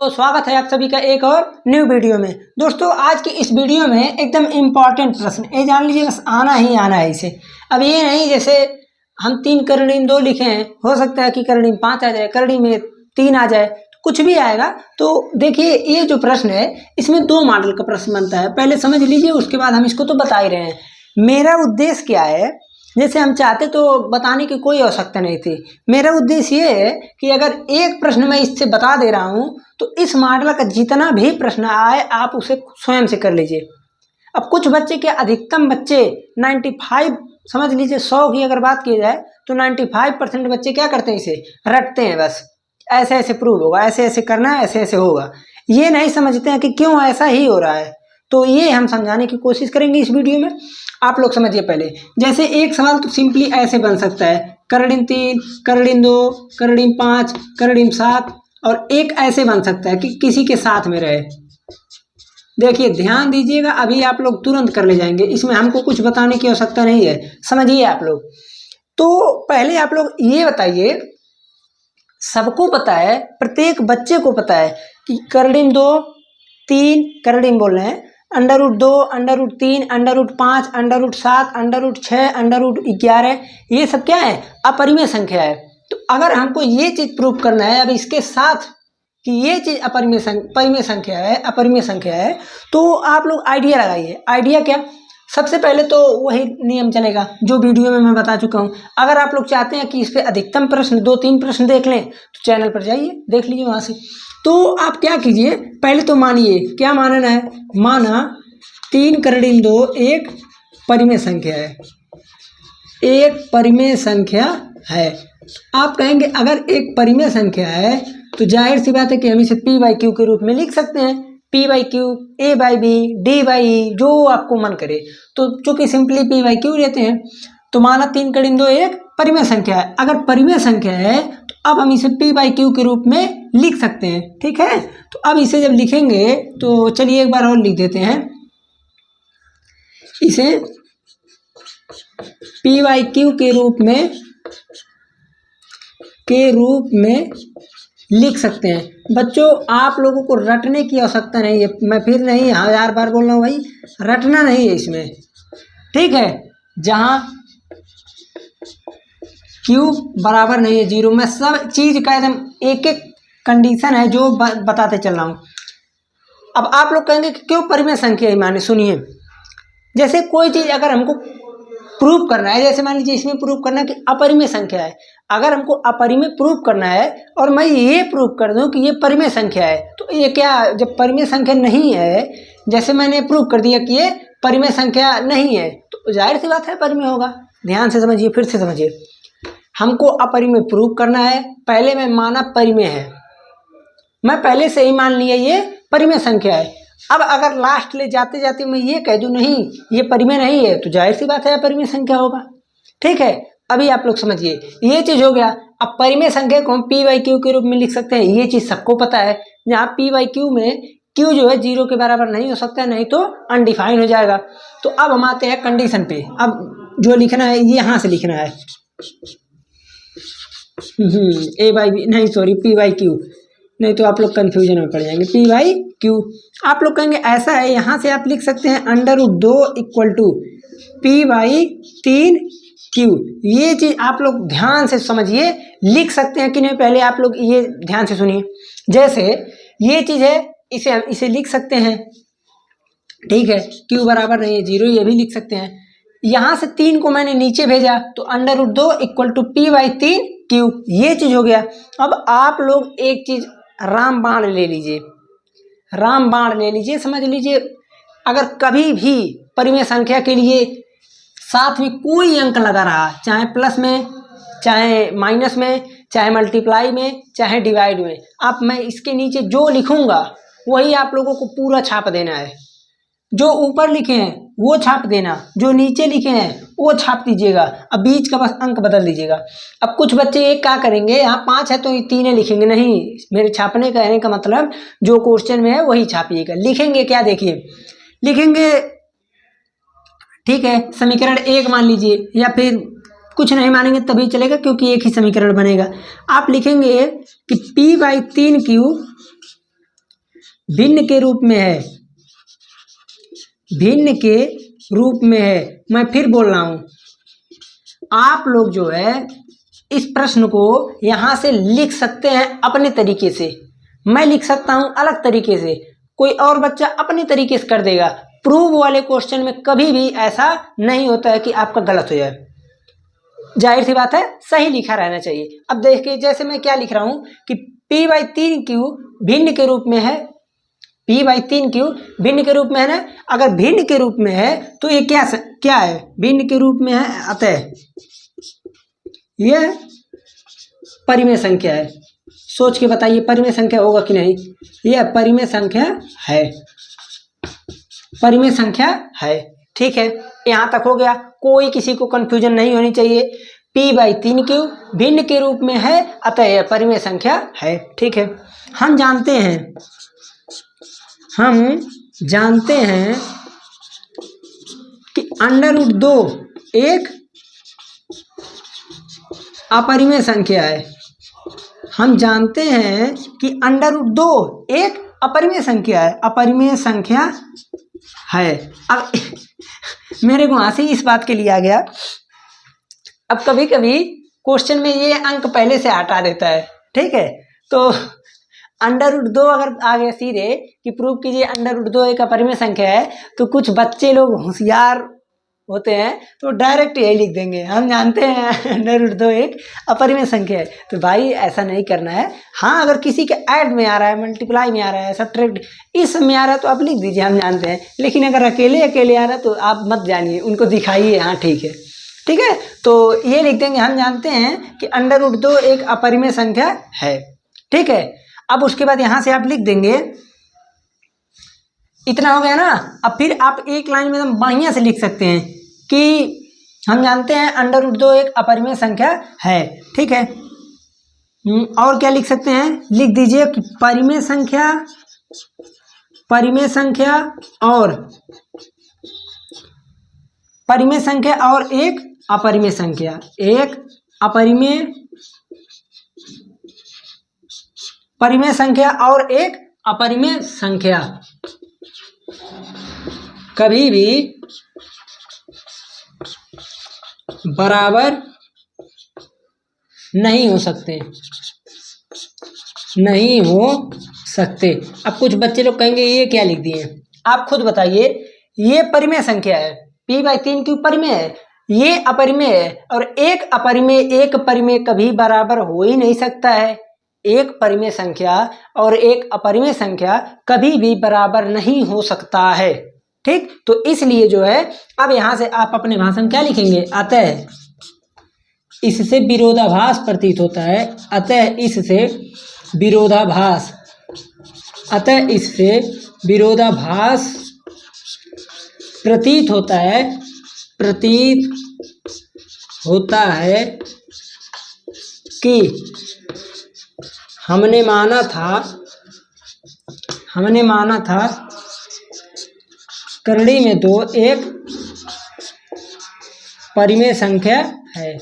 तो स्वागत है आप सभी का एक और न्यू वीडियो में। दोस्तों आज की इस वीडियो में एकदम इम्पॉर्टेंट प्रश्न, ये जान लीजिए बस आना ही आना है इसे। अब ये नहीं जैसे हम 3 करीम 2 लिखे हैं, हो सकता है कि करीम 5 आ जाए, करीम में 3 आ जाए, कुछ भी आएगा। तो देखिए ये जो प्रश्न है इसमें 2 मॉडल का प्रश्न बनता है, पहले समझ लीजिए, उसके बाद हम इसको तो बता ही रहे हैं। मेरा उद्देश्य क्या है, जैसे हम चाहते तो बताने की कोई आवश्यकता नहीं थी। मेरा उद्देश्य ये है कि अगर एक प्रश्न मैं इससे बता दे रहा हूँ तो इस मॉडल का जितना भी प्रश्न आए आप उसे स्वयं से कर लीजिए। अब कुछ बच्चे के, अधिकतम बच्चे 95, समझ लीजिए 100 की अगर बात की जाए तो 95% बच्चे क्या करते हैं, इसे रटते हैं। बस ऐसे ऐसे प्रूव होगा, ऐसे ऐसे करना है, ऐसे ऐसे होगा। ये नहीं समझते हैं कि क्यों ऐसा ही हो रहा है। तो ये हम समझाने की कोशिश करेंगे इस वीडियो में। आप लोग समझिए पहले, जैसे एक सवाल तो सिंपली ऐसे बन सकता है, करीम 3, करीम 2, करीम 5, करीम 7, और एक ऐसे बन सकता है कि किसी के साथ में रहे। देखिए ध्यान दीजिएगा, अभी आप लोग तुरंत कर ले जाएंगे, इसमें हमको कुछ बताने की आवश्यकता नहीं है, समझिए आप लोग। तो पहले आप लोग ये बताइए, सबको पता है, प्रत्येक बच्चे को पता है कि करीम 2, 3 करीम बोल रहे हैं, √2, √3, √5, √7, √6, √11, ये सब क्या है, अपरिमेय संख्या है। तो अगर हमको ये चीज प्रूव करना है अब इसके साथ कि ये चीज अपरिमेय संख्या है, तो आप लोग आइडिया लगाइए। आइडिया क्या, सबसे पहले तो वही नियम चलेगा जो वीडियो में मैं बता चुका हूँ। अगर आप लोग चाहते हैं कि इस पे अधिकतम प्रश्न 2-3 प्रश्न देख लें तो चैनल पर जाइए, देख लीजिए वहां से। तो आप क्या कीजिए, पहले तो मानिए, क्या मानना है, माना 3 करीम 2 एक परिमेय संख्या है, एक परिमेय संख्या है। आप कहेंगे अगर एक परिमेय संख्या है तो जाहिर सी बात है कि हम इसे p/q के रूप में लिख सकते हैं। p/q, a/b, d/e, जो आपको मन करे। तो चूंकि सिंपली p/q लेते हैं, तो माना 3 करीम 2 एक परिमेय संख्या है। अगर परिमेय संख्या है तो अब हम इसे p/q के रूप में लिख सकते हैं, ठीक है। तो अब इसे जब लिखेंगे तो चलिए एक बार और लिख देते हैं, इसे p/q के रूप में लिख सकते हैं। बच्चों आप लोगों को रटने की आवश्यकता नहीं है, मैं फिर नहीं 1000 बार बोल रहा हूँ भाई, रटना नहीं है इसमें, ठीक है। जहां q बराबर नहीं है 0, मैं सब चीज का एकदम एक एक कंडीशन है जो बताते चल रहा हूँ। अब आप लोग कहेंगे कि क्यों परिमेय संख्या ही माने, सुनिए, जैसे कोई चीज अगर हमको प्रूव करना है, जैसे मान लीजिए इसमें प्रूव करना है कि अपरिमेय संख्या है। अगर हमको अपरिमेय प्रूव करना है और मैं ये प्रूव कर दूं कि ये परिमेय संख्या है, तो ये क्या, जब परिमेय संख्या नहीं है, जैसे मैंने प्रूव कर दिया कि ये परिमेय संख्या नहीं है, तो जाहिर सी बात है परिमेय होगा। ध्यान से समझिए, फिर से समझिए, हमको अपरिमेय प्रूव करना है, पहले मैं माना परिमेय है, मैं पहले से ही मान लिया ये परिमेय संख्या है। अब अगर लास्ट ले जाते जाते मैं ये कह दूं नहीं ये परिमेय नहीं है, तो जाहिर सी बात है अपरिमेय संख्या होगा, ठीक है। अभी आप लोग समझिए, ये चीज हो गया। अब परिमेय संख्या को हम p/q के रूप में लिख सकते हैं, ये चीज सबको पता है। जहाँ p/q में q जो है 0 के बराबर नहीं हो सकता, नहीं तो अनडिफाइन हो जाएगा। तो अब हम आते हैं कंडीशन पे। अब जो लिखना है ये यहाँ से लिखना है, a/b नहीं, सॉरी p/q, नहीं तो आप लोग कंफ्यूजन में पड़ जाएंगे। p/q आप लोग कहेंगे ऐसा है, यहाँ से आप लिख सकते हैं √2 = p/3q। ये चीज आप लोग ध्यान से समझिए, लिख सकते हैं कि नहीं, पहले आप लोग ये ध्यान से सुनिए। जैसे ये चीज है, इसे लिख सकते हैं, ठीक है, q बराबर नहीं है 0, ये भी लिख सकते हैं। यहाँ से 3 को मैंने नीचे भेजा तो √2 = p/3q, ये चीज हो गया। अब आप लोग एक चीज रामबाण ले लीजिए, रामबाण ले लीजिए, समझ लीजिए, अगर कभी भी परिमेय संख्या के लिए साथ में कोई अंक लगा रहा, चाहे प्लस में, चाहे माइनस में, चाहे मल्टीप्लाई में, चाहे डिवाइड में, आप मैं इसके नीचे जो लिखूंगा वही आप लोगों को पूरा छाप देना है। जो ऊपर लिखे हैं वो छाप देना, जो नीचे लिखे हैं वो छाप दीजिएगा। अब बीच का बस अंक बदल दीजिएगा। अब कुछ बच्चे एक क्या करेंगे, यहाँ 5 है तो 3 लिखेंगे, नहीं, मेरे छापने कहने का मतलब जो क्वेश्चन में है वही छापिएगा। लिखेंगे क्या, देखिए लिखेंगे, ठीक है, समीकरण 1 मान लीजिए, या फिर कुछ नहीं मानेंगे तभी चलेगा क्योंकि एक ही समीकरण बनेगा। आप लिखेंगे कि p/3q भिन्न के रूप में है, भिन्न के रूप में है। मैं फिर बोल रहा हूं, आप लोग जो है इस प्रश्न को यहां से लिख सकते हैं अपने तरीके से, मैं लिख सकता हूं अलग तरीके से, कोई और बच्चा अपने तरीके से कर देगा। प्रूव वाले क्वेश्चन में कभी भी ऐसा नहीं होता है कि आपका गलत हो जाए, जाहिर सी बात है सही लिखा रहना चाहिए। अब देखिए जैसे मैं क्या लिख रहा हूं कि p/3q भिन्न के रूप में है, p/3q भिन्न के रूप में है ना। अगर भिन्न के रूप में है तो ये क्या है, भिन्न के रूप में है, अतः यह परिमेय संख्या है। सोच के बताइए परिमेय संख्या होगा कि नहीं, यह परिमेय संख्या है, परिमेय संख्या है। ठीक है, यहां तक हो गया, कोई किसी को कंफ्यूजन नहीं होनी चाहिए। p/3q भिन्न के रूप में है, अतः यह परिमेय संख्या है। ठीक है, हम जानते हैं कि √2 एक अपरिमेय संख्या है। हम जानते हैं कि √2 एक अपरिमेय संख्या है, अपरिमेय संख्या है। अब मेरे को हंसी इस बात के लिए आ गया, अब कभी कभी क्वेश्चन में ये अंक पहले से हटा देता है। ठीक है, तो √2 अगर आ गया सीधे कि प्रूव कीजिए √2 एक अपरिमेय संख्या है, तो कुछ बच्चे लोग होशियार होते हैं तो डायरेक्ट यही लिख देंगे, हम जानते हैं √2 एक अपरिमेय संख्या है। तो भाई ऐसा नहीं करना है। हाँ, अगर किसी के ऐड में आ रहा है, मल्टीप्लाई में आ रहा है, सब्ट्रैक्ट इस में आ रहा है तो आप लिख दीजिए, हम जानते हैं। लेकिन अगर अकेले आ रहा है तो आप मत जानिए, उनको दिखाइए। हाँ ठीक है, ठीक है, तो ये लिख देंगे, हम जानते हैं कि √2 एक अपरिमेय संख्या है। ठीक है, अब उसके बाद यहां से आप लिख देंगे, इतना हो गया ना। अब फिर आप एक लाइन में एकदम बढ़िया से लिख सकते हैं कि हम जानते हैं √2 एक अपरिमेय संख्या है। ठीक है, और क्या लिख सकते हैं, लिख दीजिए कि परिमेय संख्या और एक अपरिमेय संख्या, परिमेय संख्या और एक अपरिमेय संख्या कभी भी बराबर नहीं हो सकते, अब कुछ बच्चे लोग कहेंगे ये क्या लिख दिए, आप खुद बताइए। ये परिमेय संख्या है, p/3q परिमेय है, ये अपरिमेय है, और एक परिमेय कभी बराबर हो ही नहीं सकता है। एक परिमेय संख्या और एक अपरिमेय संख्या कभी भी बराबर नहीं हो सकता है। ठीक, तो इसलिए जो है अब यहां से आप अपने भाषा में क्या लिखेंगे, अतः इससे विरोधाभास प्रतीत होता है, अतः इससे विरोधाभास प्रतीत होता है कि हमने माना था करड़ी में 2 एक परिमेय संख्या है।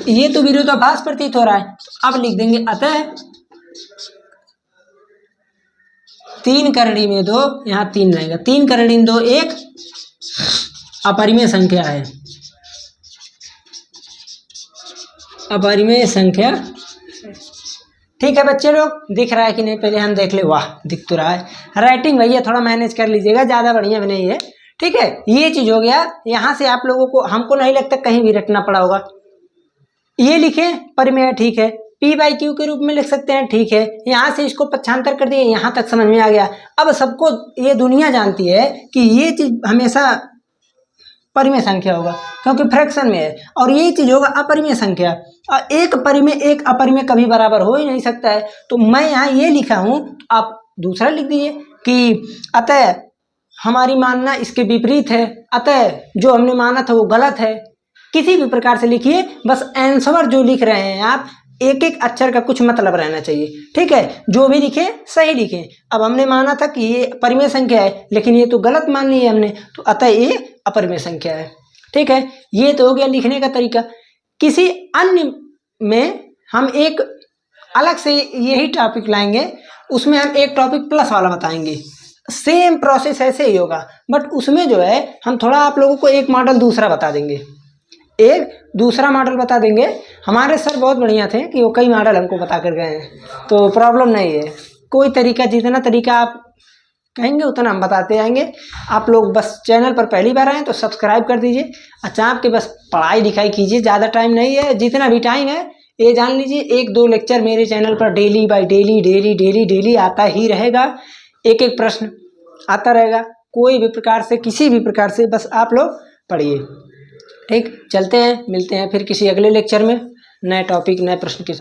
ये तो विरोधाभास प्रतीत हो रहा है। अब लिख देंगे अतः 3 करड़ी में 2, यहाँ 3 रहेगा, 3 करड़ी में 2 एक अपरिमेय संख्या है, अपरिमेय संख्या। ठीक है बच्चे लोग, दिख रहा है कि नहीं, पहले हम देख ले। वाह, दिख तो रहा है। राइटिंग भैया थोड़ा मैनेज कर लीजिएगा, ज़्यादा बढ़िया भी नहीं है। ठीक है, ये चीज़ हो गया। यहाँ से आप लोगों को, हमको नहीं लगता कहीं भी रटना पड़ा होगा। ये लिखें परिमेय, ठीक है, p/q के रूप में लिख सकते हैं, ठीक है। यहाँ से इसको पक्षांतर कर दिए, यहाँ तक समझ में आ गया। अब सबको ये दुनिया जानती है कि ये चीज़ हमेशा परिमेय संख्या होगा क्योंकि फ्रैक्शन में है, और ये चीज़ होगा अपरिमेय संख्या। और एक परिमेय एक अपरिमेय कभी बराबर हो ही नहीं सकता है। तो मैं यहाँ ये लिखा हूँ, आप दूसरा लिख दीजिए कि अतः हमारी मानना इसके विपरीत है, अतः जो हमने माना था वो गलत है। किसी भी प्रकार से लिखिए, बस आंसर जो लिख रहे हैं आप, एक एक अक्षर का कुछ मतलब रहना चाहिए। ठीक है, जो भी लिखे सही लिखें। अब हमने माना था कि ये परिमेय संख्या है, लेकिन ये तो गलत मान ली है हमने, तो अतः ये अपरिमेय संख्या है। ठीक है, ये तो हो गया लिखने का तरीका। किसी अन्य में हम एक अलग से यही टॉपिक लाएंगे, उसमें हम एक टॉपिक प्लस वाला बताएंगे। सेम प्रोसेस ऐसे ही होगा, बट उसमें जो है हम थोड़ा आप लोगों को एक मॉडल दूसरा बता देंगे, एक दूसरा मॉडल बता देंगे। हमारे सर बहुत बढ़िया थे कि वो कई मॉडल हमको बता कर गए हैं, तो प्रॉब्लम नहीं है। कोई तरीका, जितना तरीका आप कहेंगे उतना हम बताते आएंगे। आप लोग बस चैनल पर पहली बार आए तो सब्सक्राइब कर दीजिए। अच्छा, के बस पढ़ाई लिखाई कीजिए, ज़्यादा टाइम नहीं है, जितना भी टाइम है ये जान लीजिए 1-2 लेक्चर मेरे चैनल पर daily by daily daily daily daily आता ही रहेगा। एक एक प्रश्न आता रहेगा, कोई भी प्रकार से, किसी भी प्रकार से, बस आप लोग पढ़िए। ठीक, चलते हैं, मिलते हैं फिर किसी अगले लेक्चर में नए टॉपिक नए प्रश्न के साथ।